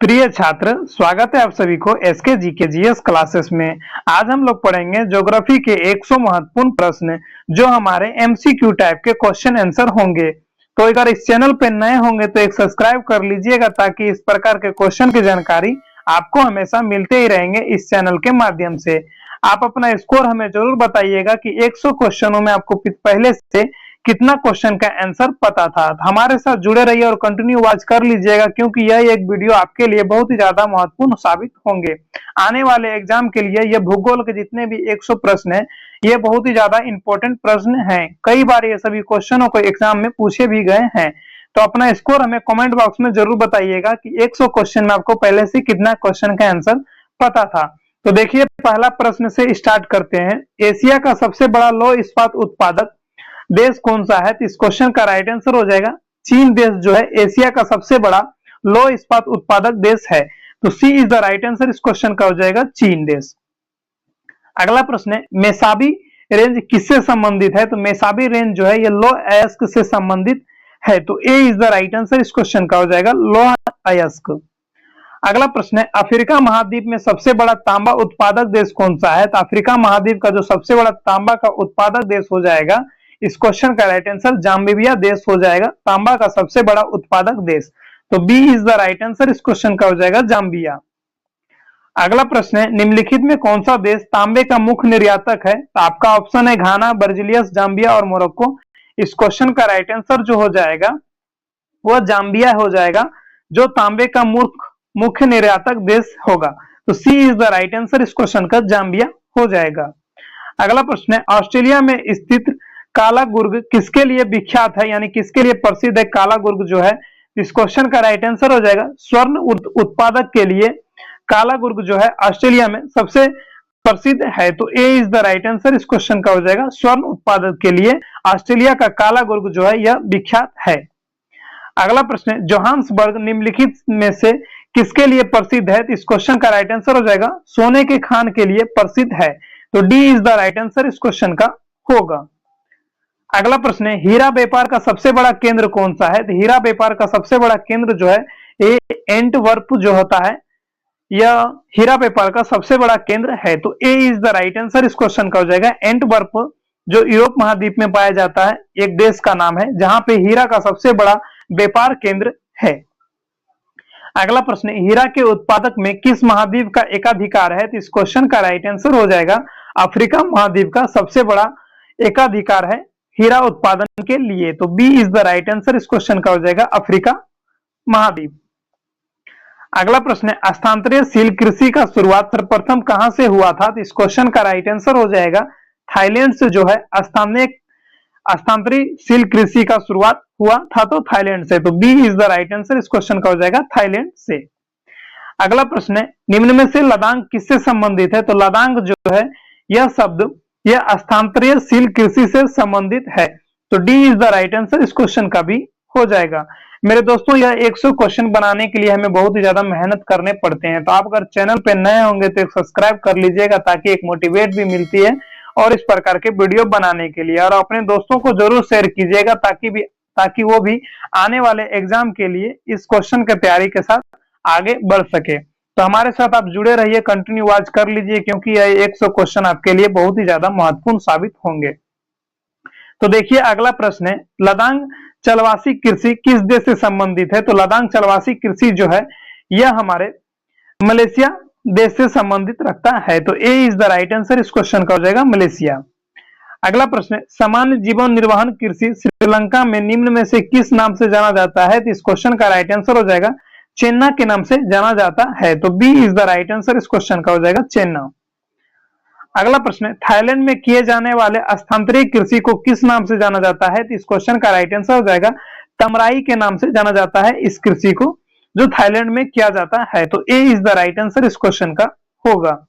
प्रिय छात्र, स्वागत है आप सभी को एसके जीके जीएस क्लासेस में। आज हम लोग पढ़ेंगे ज्योग्राफी के 100 महत्वपूर्ण प्रश्न जो हमारे एमसीक्यू टाइप के क्वेश्चन आंसर होंगे। तो अगर इस चैनल पे नए होंगे तो एक सब्सक्राइब कर लीजिएगा ताकि इस प्रकार के क्वेश्चन की जानकारी आपको हमेशा मिलते ही रहेंगे इस चैनल के माध्यम से। आप अपना स्कोर हमें जरूर बताइएगा कि 100 क्वेश्चनों में आपको पहले से कितना क्वेश्चन का आंसर पता था। हमारे साथ जुड़े रहिए और कंटिन्यू वॉच कर लीजिएगा क्योंकि यह एक वीडियो आपके लिए बहुत ही ज्यादा महत्वपूर्ण साबित होंगे। आने वाले एग्जाम के लिए ये भूगोल के जितने भी 100 प्रश्न हैं ये बहुत ही ज्यादा इंपॉर्टेंट प्रश्न हैं। कई बार ये सभी क्वेश्चनों को एग्जाम में पूछे भी गए हैं। तो अपना स्कोर हमें कमेंट बॉक्स में जरूर बताइएगा कि 100 क्वेश्चन में आपको पहले से कितना क्वेश्चन का आंसर पता था। तो देखिए, पहला प्रश्न से स्टार्ट करते हैं। एशिया का सबसे बड़ा लौह इस्पात उत्पादक देश कौन सा है? तो इस क्वेश्चन का राइट आंसर हो जाएगा चीन देश जो है एशिया का सबसे बड़ा लौह इस्पात उत्पादक देश है। तो सी इज द राइट आंसर। इस क्वेश्चन का हो जाएगा चीन देश। अगला प्रश्न है, मेसाबी रेंज किससे संबंधित है? तो मेसाबी रेंज जो है ये लौह अयस्क से संबंधित है। तो ए इज द राइट आंसर। इस क्वेश्चन का हो जाएगा लौह अयस्क। अगला प्रश्न है, अफ्रीका महाद्वीप में सबसे बड़ा तांबा उत्पादक देश कौन सा है? तो अफ्रीका महाद्वीप का जो सबसे बड़ा तांबा का उत्पादक देश हो जाएगा, इस क्वेश्चन का राइट आंसर जाम्बिया देश हो जाएगा, तांबा का सबसे बड़ा उत्पादक देश। तो B is the right answer. इस क्वेश्चन का हो जाएगा जाम्बिया। अगला प्रश्न है, निम्नलिखित में कौन सा देश तांबे का मुख्य निर्यातक है? तो आपका ऑप्शन है घाना, बर्जिलियस, जाम्बिया और मोरक्को। इस क्वेश्चन का राइट आंसर जो हो जाएगा वह जाम्बिया हो जाएगा, जो तांबे का मुख्य निर्यातक देश होगा। तो सी इज द राइट आंसर। इस क्वेश्चन का जाम्बिया हो जाएगा। अगला प्रश्न है, ऑस्ट्रेलिया में स्थित काला गुर्ग किसके लिए विख्यात है, यानी किसके लिए प्रसिद्ध है काला गुर्ग जो है? इस क्वेश्चन का राइट आंसर हो जाएगा स्वर्ण उत्पादक के लिए काला गुर्ग जो है ऑस्ट्रेलिया में सबसे प्रसिद्ध है। तो ए इज द राइट आंसर। इस क्वेश्चन का हो जाएगा स्वर्ण उत्पादक के लिए ऑस्ट्रेलिया का काला गुर्ग जो है यह विख्यात है। अगला प्रश्न है, जोहान्सबर्ग निम्नलिखित में से किसके लिए प्रसिद्ध है? तो इस क्वेश्चन का राइट आंसर हो जाएगा सोने के खान के लिए प्रसिद्ध है। तो D is the right answer. इस क्वेश्चन का होगा। अगला प्रश्न है, हीरा व्यापार का सबसे बड़ा केंद्र कौन सा है? तो हीरा व्यापार का सबसे बड़ा केंद्र जो है ये एंटवर्प जो होता है, यह हीरा व्यापार का सबसे बड़ा केंद्र है। तो ए इज द राइट आंसर। इस क्वेश्चन का हो जाएगा एंटवर्प, जो यूरोप महाद्वीप में पाया जाता है, एक देश का नाम है जहां पे हीरा का सबसे बड़ा व्यापार केंद्र है। अगला प्रश्न, हीरा के उत्पादक में किस महाद्वीप का एकाधिकार है? तो इस क्वेश्चन का राइट आंसर हो जाएगा अफ्रीका महाद्वीप का सबसे बड़ा एकाधिकार है हीरा उत्पादन के लिए। तो B is the right answer. इस क्वेश्चन का हो जाएगा अफ्रीका महाद्वीप। अगला प्रश्न है, स्थानांतरित कृषि का शुरुआत सर्वप्रथम कहां से हुआ था? तो इस क्वेश्चन का राइट आंसर हो जाएगा थाईलैंड से जो है स्थानांतरित कृषि का शुरुआत हुआ था तो थाईलैंड से। तो B is the right answer. इस क्वेश्चन का हो जाएगा थाईलैंड से। अगला प्रश्न है, निम्न में से लदांग किससे संबंधित है? तो लदांग जो है यह शब्द यह स्थानांतरित कृषि से संबंधित है। तो D is the right answer. इस क्वेश्चन का भी हो जाएगा। मेरे दोस्तों, यह 100 क्वेश्चन बनाने के लिए हमें बहुत ही ज्यादा मेहनत करने पड़ते हैं। तो आप अगर चैनल पे नए होंगे तो सब्सक्राइब कर लीजिएगा ताकि एक मोटिवेट भी मिलती है और इस प्रकार के वीडियो बनाने के लिए। और अपने दोस्तों को जरूर शेयर कीजिएगा ताकि वो भी आने वाले एग्जाम के लिए इस क्वेश्चन की तैयारी के साथ आगे बढ़ सके। तो हमारे साथ आप जुड़े रहिए, कंटिन्यू वॉच कर लीजिए क्योंकि यह 100 क्वेश्चन आपके लिए बहुत ही ज्यादा महत्वपूर्ण साबित होंगे। तो देखिए, अगला प्रश्न है, लदांग चलवासी कृषि किस देश से संबंधित है? तो लदांग चलवासी कृषि जो है यह हमारे मलेशिया देश से संबंधित रखता है। तो ए इज द राइट आंसर। इस क्वेश्चन का हो जाएगा मलेशिया। अगला प्रश्न है, सामान्य जीवन निर्वहन कृषि श्रीलंका में निम्न में से किस नाम से जाना जाता है? तो इस क्वेश्चन का राइट आंसर हो जाएगा चेन्ना के नाम से जाना जाता है। तो B is the right answer. इस क्वेश्चन का हो जाएगा चेन्ना। अगला प्रश्न है, थाईलैंड में किए जाने वाले स्थानांतरित कृषि को किस नाम से जाना जाता है? तो इस क्वेश्चन का राइट आंसर हो जाएगा तमराई के नाम से जाना जाता है इस कृषि को, जो थाईलैंड में किया जाता है। तो ए इज द राइट आंसर। इस क्वेश्चन का होगा।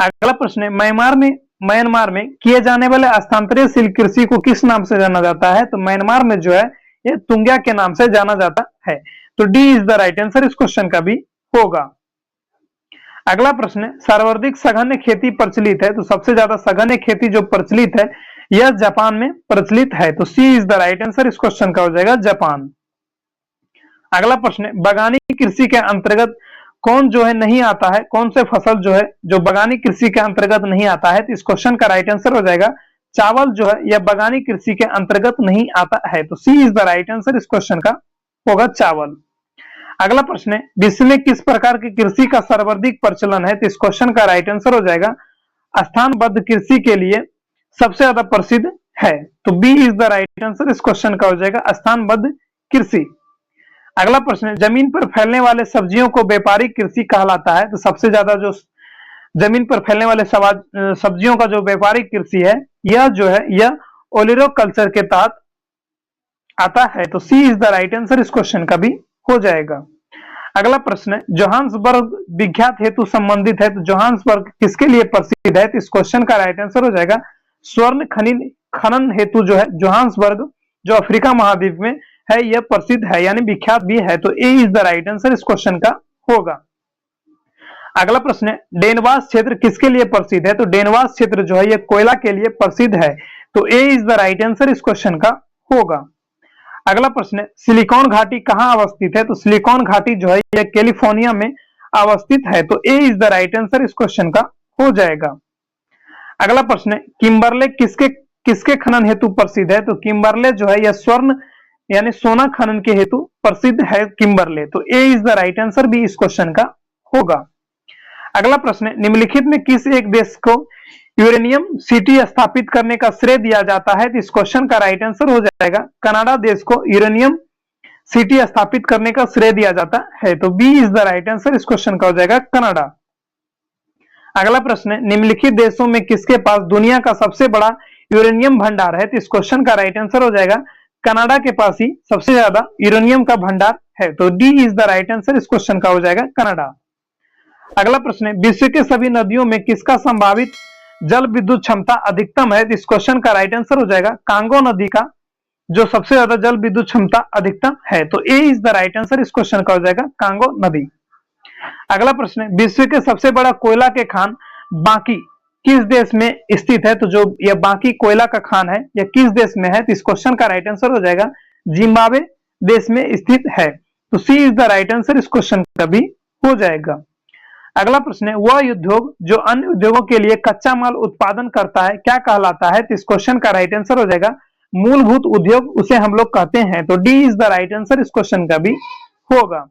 अगला प्रश्न है, म्यांमार में किए जाने वाले स्थानांतरित कृषि को किस नाम से जाना जाता है? तो म्यांमार में जो है ये तुंग्या के नाम से जाना जाता है। तो D is the right answer. इस क्वेश्चन का भी होगा। अगला प्रश्न है, सर्वाधिक सघन खेती प्रचलित है? तो सबसे ज्यादा सघन खेती जो प्रचलित है यह जापान में प्रचलित है। तो सी इज द राइट आंसर। इस क्वेश्चन का हो जाएगा जापान। अगला प्रश्न है, बागानी कृषि के अंतर्गत कौन जो है नहीं आता है, कौन से फसल जो है जो बागानी कृषि के अंतर्गत नहीं आता है? तो इस क्वेश्चन का राइट आंसर हो जाएगा चावल जो है यह बागानी कृषि के अंतर्गत नहीं आता है। तो सी इज द राइट आंसर इस क्वेश्चन का होगा चावल। अगला प्रश्न है, विश्व में किस प्रकार की कृषि का सर्वाधिक प्रचलन है? तो इस क्वेश्चन का राइट आंसर हो जाएगा स्थानबद्ध कृषि के लिए सबसे ज्यादा प्रसिद्ध है। तो B is the right answer इस क्वेश्चन का हो जाएगा स्थानबद्ध कृषि। अगला प्रश्न है, जमीन पर फैलने वाले सब्जियों को व्यापारिक कृषि कहलाता है। तो सबसे ज्यादा जो जमीन पर फैलने वाले सब्जियों का जो व्यापारिक कृषि है यह जो है यह ओलिरोकल्चर के तहत आता है। तो सी इज द राइट आंसर इस क्वेश्चन का भी हो जाएगा। अगला प्रश्न है, जोहान्सबर्ग विख्यात हेतु संबंधित है। तो जोहान्सबर्ग किसके लिए प्रसिद्ध है? तो इस क्वेश्चन का राइट आंसर हो जाएगा स्वर्ण खनन हेतु जो है जोहान्सबर्ग जो अफ्रीका महाद्वीप में है यह प्रसिद्ध है यानी विख्यात भी है। तो ए इज द राइट आंसर इस क्वेश्चन का होगा। अगला प्रश्न है, डेनवास क्षेत्र किसके लिए प्रसिद्ध है? तो डेनवास क्षेत्र जो है यह कोयला के लिए प्रसिद्ध है। तो ए इज द राइट आंसर इस क्वेश्चन का होगा। अगला प्रश्न है, सिलिकॉन घाटी कहां अवस्थित है? तो सिलिकॉन घाटी जो है यह कैलिफोर्निया में अवस्थित है। तो ए इज द राइट आंसर इस क्वेश्चन का हो जाएगा। अगला प्रश्न है, किम्बरले किसके खनन हेतु प्रसिद्ध है? तो किम्बरले जो है यह स्वर्ण यानी सोना खनन के हेतु प्रसिद्ध है किम्बरले। तो ए इज द राइट आंसर भी इस क्वेश्चन का होगा। अगला प्रश्न है, निम्नलिखित में किस एक देश को यूरेनियम सिटी स्थापित करने का श्रेय दिया जाता है? तो इस क्वेश्चन का राइट आंसर हो जाएगा कनाडा देश को यूरेनियम सिटी स्थापित करने का श्रेय दिया जाता है। तो B is the right answer इस क्वेश्चन का हो जाएगा कनाडा। अगला प्रश्न है, निम्नलिखित देशों में किसके पास दुनिया का सबसे बड़ा यूरेनियम भंडार है? तो इस क्वेश्चन का राइट आंसर हो जाएगा कनाडा के पास ही सबसे ज्यादा यूरेनियम का भंडार है। तो D is the right answer इस क्वेश्चन का हो जाएगा कनाडा। अगला प्रश्न है, विश्व के सभी नदियों में किसका संभावित जल विद्युत क्षमता अधिकतम है? इस क्वेश्चन का राइट आंसर हो जाएगा कांगो नदी का जो सबसे ज्यादा जल विद्युत क्षमता अधिकतम है। तो ए इज द राइट आंसर इस क्वेश्चन का हो जाएगा कांगो नदी। अगला प्रश्न है, विश्व के सबसे बड़ा कोयला के खान बाकी किस देश में स्थित है? तो जो यह बाकी कोयला का खान है यह किस देश में है? तो इस क्वेश्चन का राइट आंसर हो जाएगा जिम्बाब्वे देश में स्थित है। तो सी इज द राइट आंसर इस क्वेश्चन का भी हो जाएगा। अगला प्रश्न है, वह उद्योग जो अन्य उद्योगों के लिए कच्चा माल उत्पादन करता है क्या कहलाता है? तो इस क्वेश्चन का राइट आंसर हो जाएगा मूलभूत उद्योग उसे हम लोग कहते हैं। तो D is the right answer इस क्वेश्चन का भी होगा।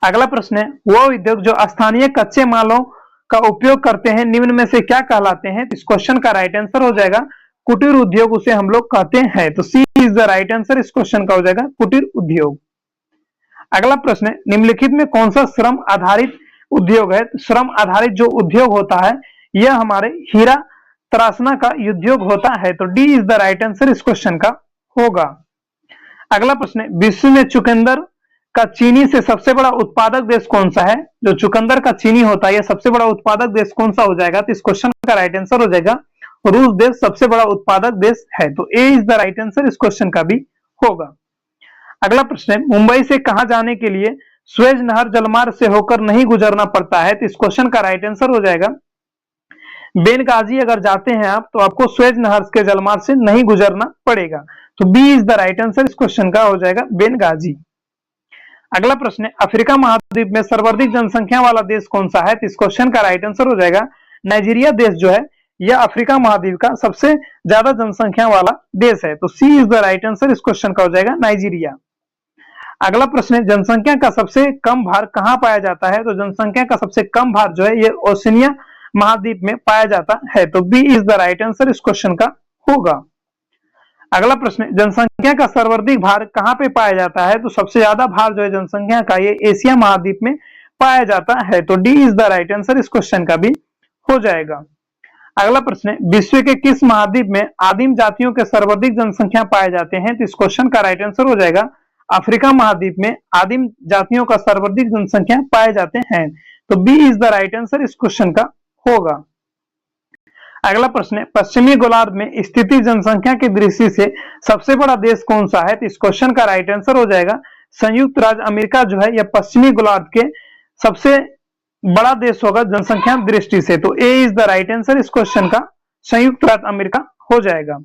अगला प्रश्न है, वह उद्योग जो स्थानीय कच्चे मालों का उपयोग करते हैं निम्न में से क्या कहलाते हैं? तो इस क्वेश्चन का राइट आंसर हो जाएगा कुटीर उद्योग उसे हम लोग कहते हैं। तो सी इज द राइट आंसर इस क्वेश्चन का हो जाएगा कुटीर उद्योग। अगला प्रश्न है, निम्नलिखित में कौन सा श्रम आधारित उद्योग है? श्रम आधारित जो उद्योग होता है यह हमारे हीरा तराशना का उद्योग होता है। तो D is the right answer इस क्वेश्चन का होगा। अगला प्रश्न है, विश्व में चुकंदर का चीनी से सबसे बड़ा उत्पादक देश कौन सा है? जो चुकंदर का चीनी होता है यह सबसे बड़ा उत्पादक देश कौन सा हो जाएगा? तो इस क्वेश्चन का राइट आंसर हो जाएगा रूस देश सबसे बड़ा उत्पादक देश है। तो ए इज द राइट आंसर इस क्वेश्चन का भी होगा। अगला प्रश्न है, मुंबई से कहां जाने के लिए स्वेज नहर जलमार्ग से होकर नहीं गुजरना पड़ता है? तो इस क्वेश्चन का राइट आंसर हो जाएगा बेनगाजी अगर जाते हैं आप तो आपको स्वेज नहर के जलमार्ग से नहीं गुजरना पड़ेगा। तो B is the right answer इस क्वेश्चन का हो जाएगा बेनगाजी। अगला प्रश्न है, अफ्रीका महाद्वीप में सर्वाधिक जनसंख्या वाला देश कौन सा है? तो इस क्वेश्चन का राइट आंसर हो जाएगा नाइजीरिया देश जो है यह अफ्रीका महाद्वीप का सबसे ज्यादा जनसंख्या वाला देश है। तो सी इज द राइट आंसर इस क्वेश्चन का हो जाएगा नाइजीरिया। अगला प्रश्न है, जनसंख्या का सबसे कम भार कहां पाया जाता है? तो जनसंख्या का सबसे कम भार जो है ये ओशिनिया महाद्वीप में पाया जाता है। तो B is the right answer इस क्वेश्चन का होगा। अगला प्रश्न है, जनसंख्या का सर्वाधिक भार कहां पे पाया जाता है? तो सबसे ज्यादा भार जो है जनसंख्या का ये एशिया महाद्वीप में पाया जाता है। तो D is the right answer इस क्वेश्चन का भी हो जाएगा। अगला प्रश्न है, विश्व के किस महाद्वीप में आदिम जातियों के सर्वाधिक जनसंख्या पाए जाते हैं? तो इस क्वेश्चन का राइट आंसर हो जाएगा अफ्रीका महाद्वीप में आदिम जातियों का सर्वाधिक जनसंख्या पाए जाते हैं। तो B is the right answer इस क्वेश्चन का होगा। अगला प्रश्न है, पश्चिमी गोलार्ध में स्थित जनसंख्या की दृष्टि से सबसे बड़ा देश कौन सा है? तो इस क्वेश्चन का राइट आंसर हो जाएगा संयुक्त राज्य अमेरिका जो है यह पश्चिमी गोलार्ध के सबसे बड़ा देश होगा जनसंख्या दृष्टि से। तो ए इज द राइट आंसर इस क्वेश्चन का संयुक्त राज्य अमेरिका हो जाएगा।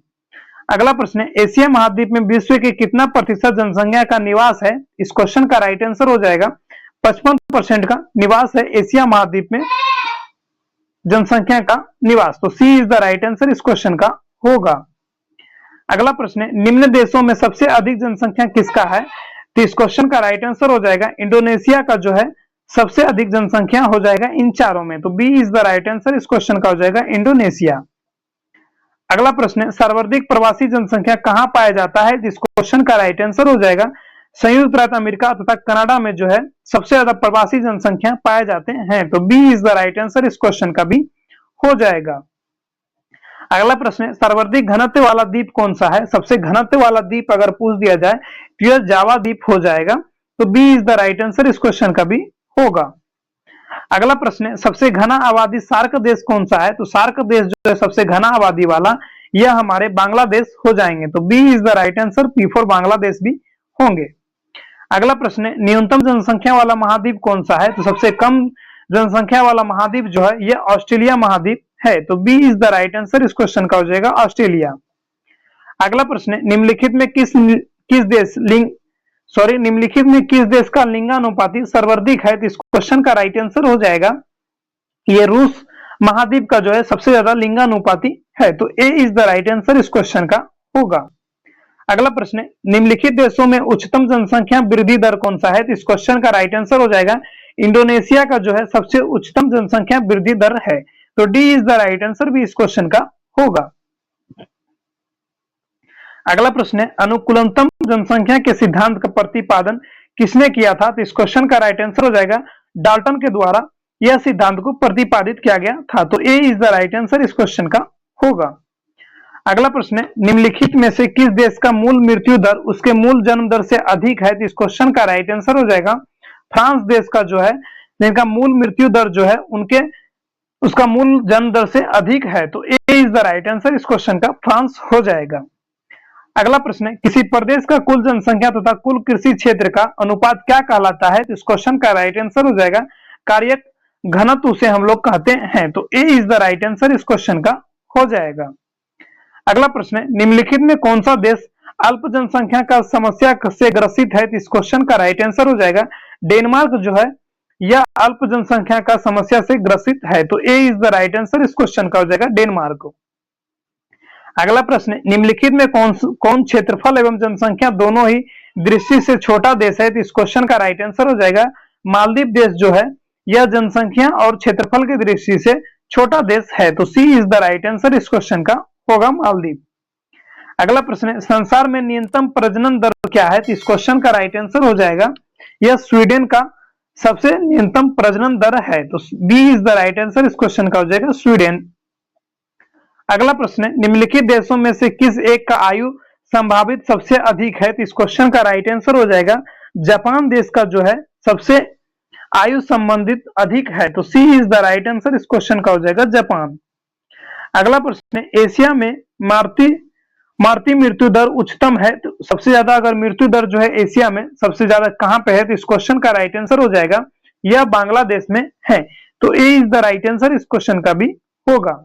अगला प्रश्न है, एशिया महाद्वीप में विश्व के कितना प्रतिशत जनसंख्या का निवास है? इस क्वेश्चन का राइट आंसर हो जाएगा 55% का निवास है एशिया महाद्वीप में जनसंख्या का निवास। तो सी इज द राइट आंसर इस क्वेश्चन का होगा। अगला प्रश्न है, निम्न देशों में सबसे अधिक जनसंख्या किसका है? तो इस क्वेश्चन का राइट आंसर हो जाएगा इंडोनेशिया का जो है सबसे अधिक जनसंख्या हो जाएगा इन चारों में। तो B is the right answer इस क्वेश्चन का हो जाएगा इंडोनेशिया। अगला प्रश्न है, सर्वाधिक प्रवासी जनसंख्या कहां पाया जाता है? इस क्वेश्चन का राइट आंसर हो जाएगा संयुक्त राज्य अमेरिका तथा कनाडा में जो है सबसे ज्यादा प्रवासी जनसंख्या पाए जाते हैं। तो B is the right answer इस क्वेश्चन का भी हो जाएगा। अगला प्रश्न है, सर्वाधिक घनत्व वाला द्वीप कौन सा है? सबसे घनत्व वाला द्वीप अगर पूछ दिया जाए तो यह जावा द्वीप हो जाएगा। तो B is the right answer इस क्वेश्चन का भी होगा। अगला प्रश्न है, सबसे घना आबादी सार्क देश कौन सा है? तो सार्क देश जो है सबसे घना आबादी वाला यह हमारे बांग्लादेश हो जाएंगे। तो B is the right answer, P for Bangladesh भी होंगे। अगला प्रश्न है, न्यूनतम जनसंख्या वाला महाद्वीप कौन सा है? तो सबसे कम जनसंख्या वाला महाद्वीप जो है यह ऑस्ट्रेलिया महाद्वीप है। तो B is the right answer इस क्वेश्चन का हो जाएगा ऑस्ट्रेलिया। अगला प्रश्न है, निम्नलिखित में किस देश का लिंगानुपाति सर्वाधिक है? तो इस क्वेश्चन का राइट आंसर हो जाएगा ये रूस महाद्वीप का जो है सबसे ज्यादा लिंगानुपाति है। तो ए इज द राइट आंसर इस क्वेश्चन का होगा। अगला प्रश्न है, निम्नलिखित देशों में उच्चतम जनसंख्या वृद्धि दर कौन सा है? तो इस क्वेश्चन का राइट आंसर हो जाएगा इंडोनेशिया का जो है सबसे उच्चतम जनसंख्या वृद्धि दर है। तो D is the right answer भी इस क्वेश्चन का होगा। अगला प्रश्न है, अनुकूलतम जनसंख्या के सिद्धांत का प्रतिपादन किसने किया था? तो इस क्वेश्चन का राइट आंसर हो जाएगा डाल्टन के द्वारा यह सिद्धांत को प्रतिपादित किया गया था। तो ए इज द राइट आंसर इस क्वेश्चन का होगा। अगला प्रश्न है, निम्नलिखित में से किस देश का मूल मृत्यु दर उसके मूल जन्म दर से अधिक है? तो इस क्वेश्चन का राइट आंसर हो जाएगा फ्रांस देश का जो है जिनका मूल मृत्यु दर जो है उसका मूल जन्म दर से अधिक है। तो ए इज द राइट आंसर इस क्वेश्चन का फ्रांस हो जाएगा। अगला प्रश्न है, किसी प्रदेश का कुल जनसंख्या तथा कुल कृषि क्षेत्र का अनुपात क्या कहलाता है? तो इस क्वेश्चन का राइट आंसर हो जाएगा कार्यक घनत्व उसे हम लोग कहते हैं। तो ए इज द राइट आंसर इस क्वेश्चन का हो जाएगा। अगला प्रश्न है, निम्नलिखित में कौन सा देश अल्प जनसंख्या का समस्या से ग्रसित है? तो इस क्वेश्चन का राइट आंसर हो जाएगा डेनमार्क जो है यह अल्प जनसंख्या का समस्या से ग्रसित है। तो ए इज द राइट आंसर इस क्वेश्चन का हो जाएगा डेनमार्क। अगला प्रश्न है, निम्नलिखित में कौन क्षेत्रफल एवं जनसंख्या दोनों ही दृष्टि से छोटा देश है? तो इस क्वेश्चन का राइट आंसर हो जाएगा मालदीव देश जो है यह जनसंख्या और क्षेत्रफल की दृष्टि से छोटा देश है। तो सी इज द राइट आंसर इस क्वेश्चन का होगा मालदीव। अगला प्रश्न है, संसार में न्यूनतम प्रजनन दर क्या है? तो इस क्वेश्चन का राइट आंसर हो जाएगा यह स्वीडन का सबसे न्यूनतम प्रजनन दर है। तो B is the right answer इस क्वेश्चन का हो जाएगा स्वीडन। अगला प्रश्न है, निम्नलिखित देशों में से किस एक का आयु संभावित सबसे अधिक है? तो इस क्वेश्चन का राइट आंसर हो जाएगा जापान देश का जो है सबसे आयु संबंधित अधिक है। तो सी इज द राइट आंसर इस क्वेश्चन का हो जाएगा जापान। अगला प्रश्न है, एशिया में मारती मृत्यु दर उच्चतम है। तो सबसे ज्यादा अगर मृत्यु दर जो है एशिया में सबसे ज्यादा कहां पे है? तो इस क्वेश्चन का राइट आंसर हो जाएगा यह बांग्लादेश में है। तो ए इज द राइट आंसर इस क्वेश्चन का भी होगा।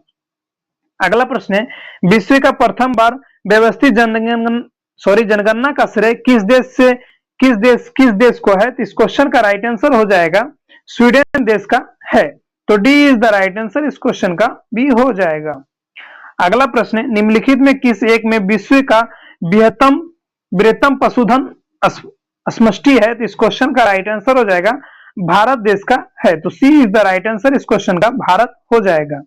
अगला प्रश्न है, विश्व का प्रथम बार व्यवस्थित जनगणना का श्रेय किस देश को है? तो इस क्वेश्चन का राइट आंसर हो जाएगा स्वीडन देश का है। तो D is the right answer इस क्वेश्चन का भी हो जाएगा। अगला प्रश्न है, निम्नलिखित में किस एक में विश्व का बृहत्तम पशुधन समष्टि है? तो इस क्वेश्चन का राइट आंसर हो जाएगा भारत देश का है। तो सी इज द राइट आंसर इस क्वेश्चन का भारत हो जाएगा।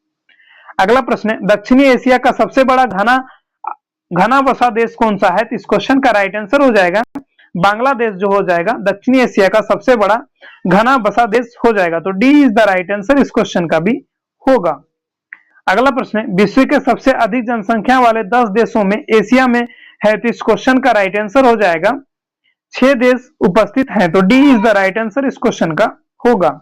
अगला प्रश्न है, दक्षिणी एशिया का सबसे बड़ा घना बसा देश कौन सा है? तो इस क्वेश्चन का राइट आंसर हो जाएगा बांग्लादेश जो हो जाएगा दक्षिणी एशिया का सबसे बड़ा घना बसा देश हो जाएगा। तो D is the right answer इस क्वेश्चन का भी होगा। अगला प्रश्न है, विश्व के सबसे अधिक जनसंख्या वाले 10 देशों में एशिया में है। तो इस क्वेश्चन का राइट आंसर हो जाएगा 6 देश उपस्थित हैं। तो D is the right answer इस क्वेश्चन का होगा।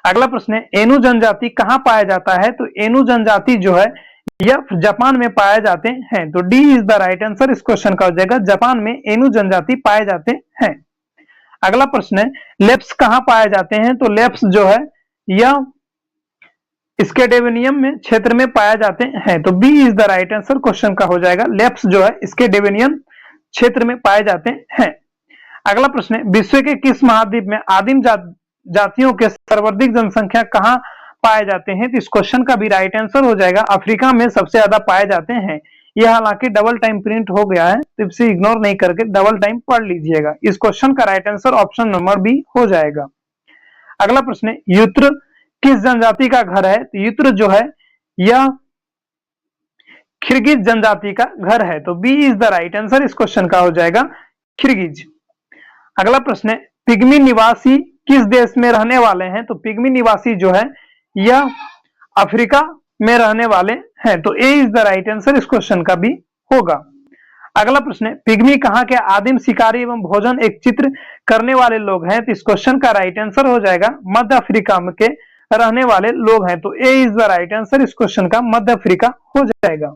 अगला प्रश्न है, एनु जनजाति कहां पाया जाता है? तो एनु जनजाति जो है यह जापान में पाए जाते हैं। तो D is the right answer इस क्वेश्चन का हो जाएगा जापान में एनु जनजाति पाए जाते हैं। अगला प्रश्न है, लेप्स कहां पाए जाते हैं? तो लेप्स जो है यह स्कैंडिनेवियन में क्षेत्र में पाए जाते हैं। तो B is the right answer question का हो जाएगा। लेप्स जो है स्कैंडिनेवियन क्षेत्र में पाए जाते हैं। अगला प्रश्न है, विश्व के किस महाद्वीप में आदिम जातियों के सर्वाधिक जनसंख्या कहां पाए जाते हैं? तो इस क्वेश्चन का भी राइट आंसर हो जाएगा अफ्रीका में सबसे ज्यादा पाए जाते हैं। यह हालांकि डबल टाइम प्रिंट हो गया है, तो इसे इग्नोर नहीं करके डबल टाइम पढ़ लीजिएगा। इस क्वेश्चन का right answer option number B हो जाएगा। अगला प्रश्न है, यूत्र किस जनजाति का घर है? तो यूत्र जो है यह किर्गिज जनजाति का घर है। तो B is the right answer इस क्वेश्चन का हो जाएगा किर्गिज। अगला प्रश्न है, पिग्मी निवासी किस देश में रहने वाले हैं? तो पिग्मी निवासी जो है यह अफ्रीका में रहने वाले हैं। तो ए इज द राइट आंसर इस क्वेश्चन का भी होगा। अगला प्रश्न है, पिग्मी कहां के आदिम शिकारी एवं भोजन एक चित्र करने वाले लोग हैं? तो इस क्वेश्चन का राइट आंसर हो जाएगा मध्य अफ्रीका के रहने वाले लोग हैं। तो ए इज द राइट आंसर इस क्वेश्चन का मध्य अफ्रीका हो जाएगा।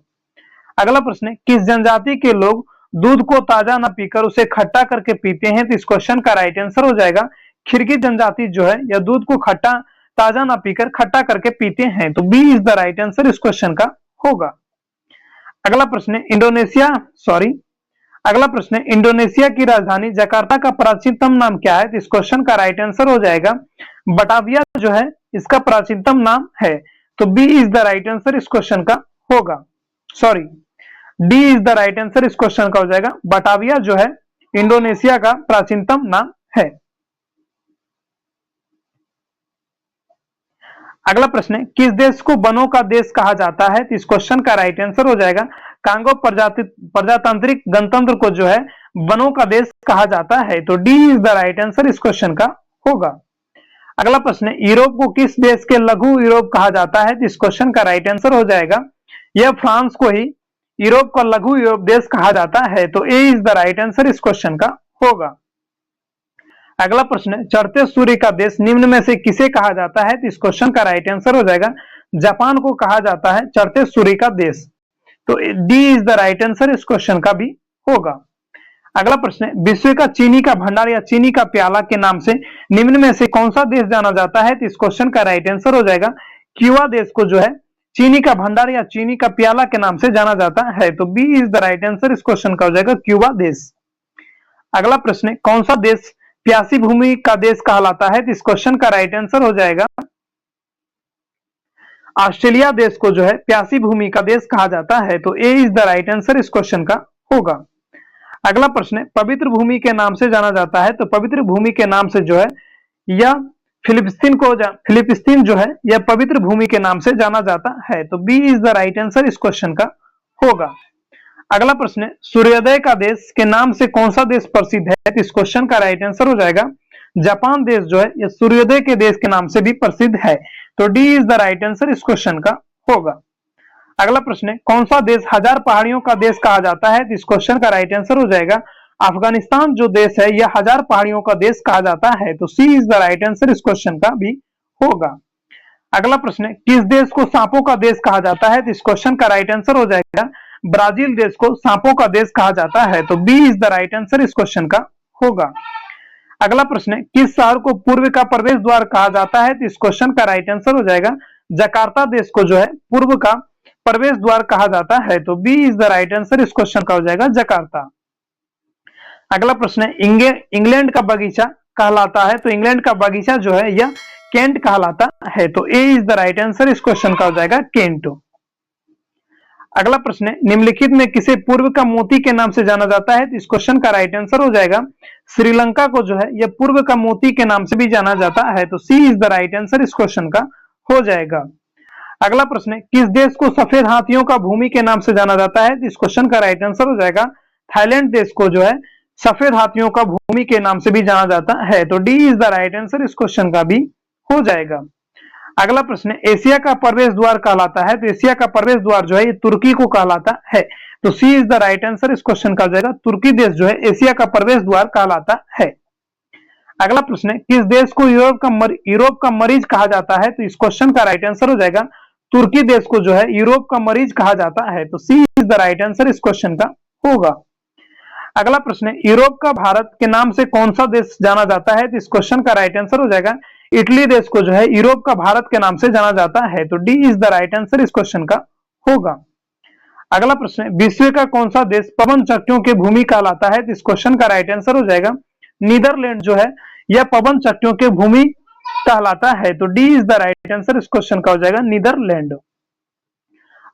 अगला प्रश्न है, किस जनजाति के लोग दूध को ताजा न पीकर उसे खट्टा करके पीते हैं? तो इस क्वेश्चन का राइट आंसर हो जाएगा किर्गिज जनजाति जो है यह दूध को ताजा न पीकर खट्टा करके पीते हैं। तो B is the right answer इस क्वेश्चन का होगा। अगला प्रश्न है, इंडोनेशिया की राजधानी जकार्ता का प्राचीनतम नाम क्या है? तो इस क्वेश्चन का राइट आंसर हो जाएगा बटाविया जो है इसका प्राचीनतम नाम है। तो B is the right answer इस क्वेश्चन का होगा। D is the right answer इस क्वेश्चन का हो जाएगा। बटाविया जो है इंडोनेशिया का प्राचीनतम नाम है। अगला प्रश्न है, किस देश को वनों का देश कहा जाता है? तो इस क्वेश्चन का राइट आंसर हो जाएगा कांगो प्रजातांत्रिक गणतंत्र को जो है वनों का देश कहा जाता है। तो D is the right answer इस क्वेश्चन का होगा। अगला प्रश्न है, यूरोप को किस देश के लघु यूरोप कहा जाता है? तो इस क्वेश्चन का राइट आंसर हो जाएगा यह फ्रांस को ही यूरोप का लघु यूरोप देश कहा जाता है। तो ए इज द राइट आंसर इस क्वेश्चन का होगा। अगला प्रश्न है, चढ़ते सूर्य का देश निम्न में से किसे कहा जाता है? तो इस क्वेश्चन का राइट आंसर हो जाएगा जापान को कहा जाता है चढ़ते सूर्य का देश। तो D is the right answer इस क्वेश्चन का भी होगा। अगला प्रश्न है, विश्व का चीनी का भंडार या चीनी का प्याला के नाम से निम्न में से कौन सा देश जाना जाता है? तो इस क्वेश्चन का राइट आंसर हो जाएगा क्यूबा देश को जो है चीनी का भंडार या चीनी का प्याला के नाम से जाना जाता है। तो B is the right answer इस क्वेश्चन का हो जाएगा क्यूबा देश। अगला प्रश्न है, कौन सा देश प्यासी भूमि का देश कहलाता है? तो इस क्वेश्चन का राइट आंसर हो जाएगा ऑस्ट्रेलिया देश को जो है प्यासी भूमि का देश कहा जाता है। तो ए इज द राइट आंसर इस क्वेश्चन का होगा। अगला प्रश्न है, पवित्र भूमि के नाम से जाना जाता है? तो पवित्र भूमि के नाम से जो है यह फिलिस्तीन जो है यह पवित्र भूमि के नाम से जाना जाता है। तो B is the right answer इस क्वेश्चन का होगा। अगला प्रश्न है, सूर्योदय का देश के नाम से कौन सा देश प्रसिद्ध है? तो इस क्वेश्चन का राइट आंसर हो जाएगा जापान देश जो है यह सूर्योदय के देश के नाम से भी प्रसिद्ध है। तो D is the right answer इस क्वेश्चन का होगा। अगला प्रश्न है, कौन सा देश हजार पहाड़ियों का देश कहा जाता है? तो इस क्वेश्चन का राइट आंसर हो जाएगा अफगानिस्तान जो देश है यह हजार पहाड़ियों का देश कहा जाता है। तो सी इज द राइट आंसर इस क्वेश्चन का भी होगा। अगला प्रश्न है, किस देश को सांपों का देश कहा जाता है? तो इस क्वेश्चन का राइट आंसर हो जाएगा ब्राजील देश को सांपों का देश कहा जाता है। तो B is the right answer इस क्वेश्चन का होगा। अगला प्रश्न है, किस शहर को पूर्व का प्रवेश द्वार कहा जाता है? तो इस क्वेश्चन का राइट आंसर हो जाएगा जकार्ता देश को जो है पूर्व का प्रवेश द्वार कहा जाता है। तो B is the right answer इस क्वेश्चन का हो जाएगा जकार्ता। अगला प्रश्न है, इंग्लैंड का बगीचा कहलाता है? तो इंग्लैंड का बगीचा जो है यह केंट कहलाता है। तो ए इज द राइट आंसर इस क्वेश्चन का हो जाएगा केंट। अगला प्रश्न है, निम्नलिखित में किसे पूर्व का मोती के नाम से जाना जाता है? तो इस क्वेश्चन का राइट आंसर हो जाएगा श्रीलंका को जो है यह पूर्व का मोती के नाम से भी जाना जाता है। तो सी इज द राइट आंसर इस क्वेश्चन का हो जाएगा। अगला प्रश्न है, किस देश को सफेद हाथियों का भूमि के नाम से जाना जाता है? तो इस क्वेश्चन का राइट आंसर हो जाएगा थाईलैंड देश को जो है सफेद हाथियों का भूमि के नाम से भी जाना जाता है। तो D is the right answer इस क्वेश्चन का भी हो जाएगा। अगला प्रश्न है, एशिया का प्रवेश द्वार कहलाता है? तो एशिया का प्रवेश द्वार जो है ये तुर्की को कहलाता है। तो सी इज द राइट आंसर इस क्वेश्चन का हो जाएगा तुर्की देश जो है एशिया का प्रवेश द्वार कहलाता है। अगला प्रश्न है, किस देश को यूरोप का मरीज कहा जाता है? तो इस क्वेश्चन का राइट आंसर हो जाएगा तुर्की देश को जो है यूरोप का मरीज कहा जाता है। तो सी इज द राइट आंसर इस क्वेश्चन का होगा। अगला प्रश्न है, यूरोप का भारत के नाम से कौन सा देश जाना जाता है? तो इस क्वेश्चन का राइट आंसर हो जाएगा इटली देश को जो है यूरोप का भारत के नाम से जाना जाता है। तो D is the right answer इस क्वेश्चन का होगा। अगला प्रश्न है, विश्व का कौन सा देश पवन चक्कियों की भूमि कहलाता है? तो इस क्वेश्चन का राइट आंसर हो जाएगा नीदरलैंड जो है यह पवन चक्कियों की भूमि कहलाता है। तो D is the right answer इस क्वेश्चन का हो जाएगा नीदरलैंड।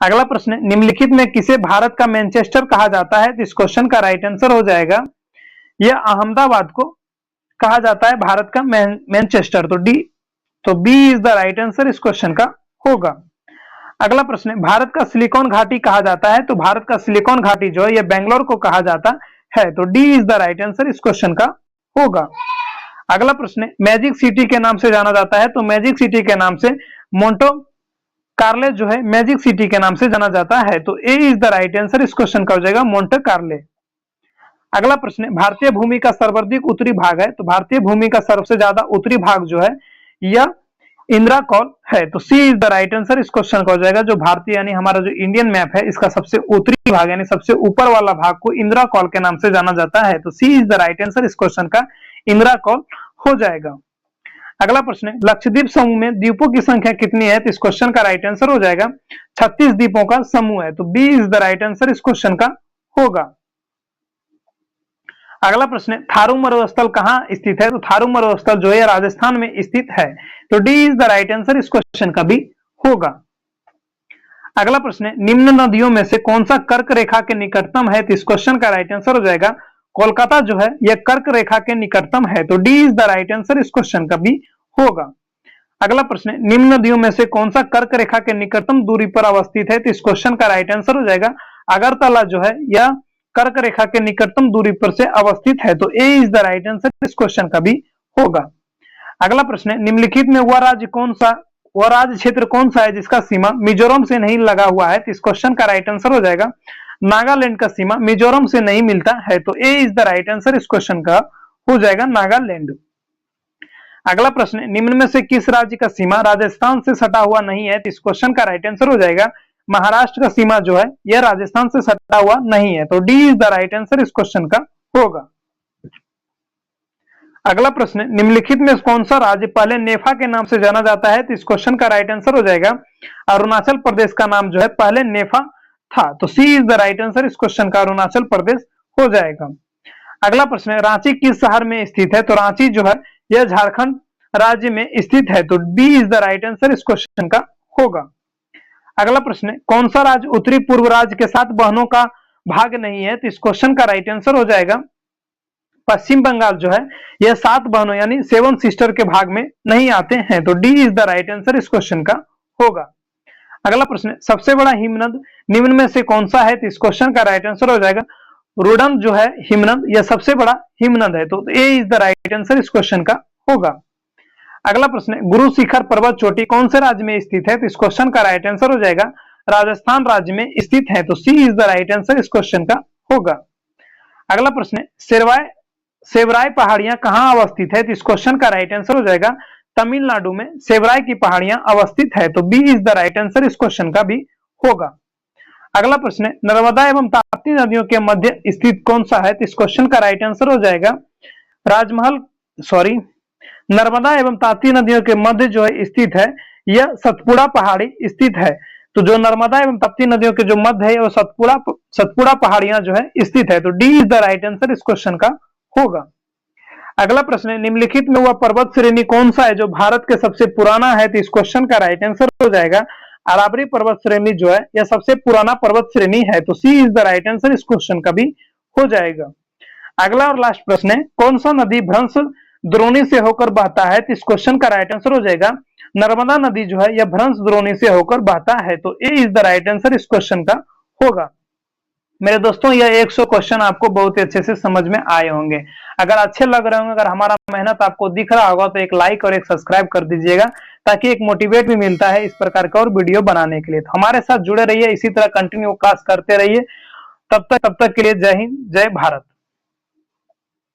अगला प्रश्न है, निम्नलिखित में किसे भारत का मैनचेस्टर कहा जाता है? तो इस क्वेश्चन का राइट आंसर हो जाएगा यह अहमदाबाद को कहा जाता है भारत का मैनचेस्टर। तो B is the right answer इस क्वेश्चन का होगा। अगला प्रश्न है, भारत का सिलिकॉन घाटी कहा जाता है? तो भारत का सिलिकॉन घाटी जो है यह बेंगलोर को कहा जाता है। तो D is the right answer इस क्वेश्चन का होगा। अगला प्रश्न है, मैजिक सिटी के नाम से जाना जाता है? तो मैजिक सिटी के नाम से मोंटो कार्ले जो है मैजिक सिटी के नाम से जाना जाता है। तो ए इज द राइट आंसर इस क्वेश्चन का हो जाएगा मोंटे कार्ले। अगला प्रश्न है, भारतीय भूमि का सर्वाधिक उत्तरी भाग है? तो भारतीय भूमि का सबसे ज्यादा उत्तरी भाग जो है यह इंदिरा कॉल है। तो सी इज द राइट आंसर इस क्वेश्चन का हो जाएगा। जो भारतीय यानी हमारा जो इंडियन मैप है इसका सबसे उत्तरी भाग यानी सबसे ऊपर वाला भाग को इंदिरा कॉल के नाम से जाना जाता है। तो सी इज द राइट आंसर इस क्वेश्चन का इंदिरा कॉल हो जाएगा। अगला प्रश्न है, लक्षद्वीप समूह में द्वीपों की संख्या कितनी है? तो इस क्वेश्चन का राइट आंसर हो जाएगा 36 द्वीपों का समूह है। तो B is the right answer इस क्वेश्चन का होगा। अगला प्रश्न है, थारू मरुस्थल कहां स्थित है? तो थारू मरुस्थल जो है राजस्थान में स्थित है। तो D is the right answer इस क्वेश्चन का भी होगा। अगला प्रश्न है, निम्न नदियों में से कौन सा कर्क रेखा के निकटतम है? तो इस क्वेश्चन का राइट आंसर हो जाएगा कोलकाता जो है यह कर्क रेखा के निकटतम है। तो D is the right answer इस क्वेश्चन का भी होगा। अगला प्रश्न है, निम्न नदियों में से कौन सा कर्क रेखा के निकटतम दूरी पर अवस्थित है? तो इस क्वेश्चन का राइट आंसर हो जाएगा अगरतला जो है यह कर्क रेखा के निकटतम दूरी पर से अवस्थित है। तो ए इज द राइट आंसर इस क्वेश्चन का भी होगा। अगला प्रश्न है, निम्नलिखित में वह राज्य क्षेत्र कौन सा है जिसका सीमा मिजोरम से नहीं लगा हुआ है? तो इस क्वेश्चन का राइट आंसर हो जाएगा नागालैंड का सीमा मिजोरम से नहीं मिलता है। तो ए इज द राइट आंसर इस क्वेश्चन का हो जाएगा नागालैंड। अगला प्रश्न है, निम्न में से किस राज्य का सीमा राजस्थान से सटा हुआ नहीं है? तो इस क्वेश्चन का राइट आंसर हो जाएगा महाराष्ट्र का सीमा जो है यह राजस्थान से सटा हुआ नहीं है। तो D is the right answer इस क्वेश्चन का होगा। अगला प्रश्न है, निम्नलिखित में कौन सा राज्य पहले नेफा के नाम से जाना जाता है? तो इस क्वेश्चन का राइट आंसर हो जाएगा अरुणाचल प्रदेश का नाम जो है पहले नेफा था। तो सी इज द राइट आंसर इस क्वेश्चन का अरुणाचल प्रदेश हो जाएगा। अगला प्रश्न है, रांची किस शहर में स्थित है? तो रांची जो है यह झारखंड राज्य में स्थित है। तो B is the right answer इस क्वेश्चन का होगा। अगला प्रश्न है, कौन सा राज्य उत्तरी पूर्व राज्य के साथ बहनों का भाग नहीं है? तो इस क्वेश्चन का राइट आंसर हो जाएगा पश्चिम बंगाल जो है यह 7 बहनों यानी 7 सिस्टर के भाग में नहीं आते हैं। तो D is the right answer इस क्वेश्चन का होगा। अगला प्रश्न है, सबसे बड़ा हिमनद निम्न में से कौन सा है? तो इस क्वेश्चन का राइट आंसर हो जाएगा रुडन जो है हिमनद यह सबसे बड़ा हिमनद है। तो ए इज द राइट आंसर इस क्वेश्चन का होगा। अगला प्रश्न है, गुरु शिखर पर्वत चोटी कौन से राज्य में स्थित है? तो इस क्वेश्चन का राइट आंसर हो जाएगा राजस्थान राज्य में स्थित है। तो सी इज द राइट आंसर इस क्वेश्चन का होगा। अगला प्रश्न है, सेवराय पहाड़ियां कहां अवस्थित है? तो इस क्वेश्चन का राइट आंसर हो जाएगा तमिलनाडु में सेवराय की पहाड़ियां अवस्थित है। तो B is the right answer इस क्वेश्चन का भी होगा। अगला प्रश्न है, नर्मदा एवं ताप्ती नदियों के मध्य स्थित कौन सा है? तो इस क्वेश्चन का राइट आंसर हो जाएगा नर्मदा एवं ताप्ती नदियों के मध्य जो है स्थित है यह सतपुड़ा पहाड़ी स्थित है। तो जो नर्मदा एवं ताप्ती नदियों के जो मध्य है वो सतपुड़ा पहाड़ियां जो है स्थित है। तो D is the right answer इस क्वेश्चन का होगा। अगला प्रश्न है, निम्नलिखित में वह पर्वत श्रेणी कौन सा है जो भारत के सबसे पुराना है? तो इस क्वेश्चन का राइट आंसर हो जाएगा अरावली पर्वत श्रेणी जो है यह सबसे पुराना पर्वत श्रेणी है। तो सी इज द राइट आंसर इस क्वेश्चन का भी हो जाएगा। अगला और लास्ट प्रश्न है, कौन सा नदी भ्रंश द्रोणी से होकर बहता है? तो इस क्वेश्चन का राइट आंसर हो जाएगा नर्मदा नदी जो है यह भ्रंश द्रोणी से होकर बहता है। तो ए इज द राइट आंसर इस क्वेश्चन का होगा। मेरे दोस्तों यह 100 क्वेश्चन आपको बहुत ही अच्छे से समझ में आए होंगे। अगर अच्छे लग रहे होंगे, अगर हमारा मेहनत आपको दिख रहा होगा तो एक लाइक और एक सब्सक्राइब कर दीजिएगा ताकि एक मोटिवेट भी मिलता है इस प्रकार का और वीडियो बनाने के लिए। तो हमारे साथ जुड़े रहिए, इसी तरह कंटिन्यू क्लास करते रहिए। तब तक के लिए जय हिंद, जय भारत।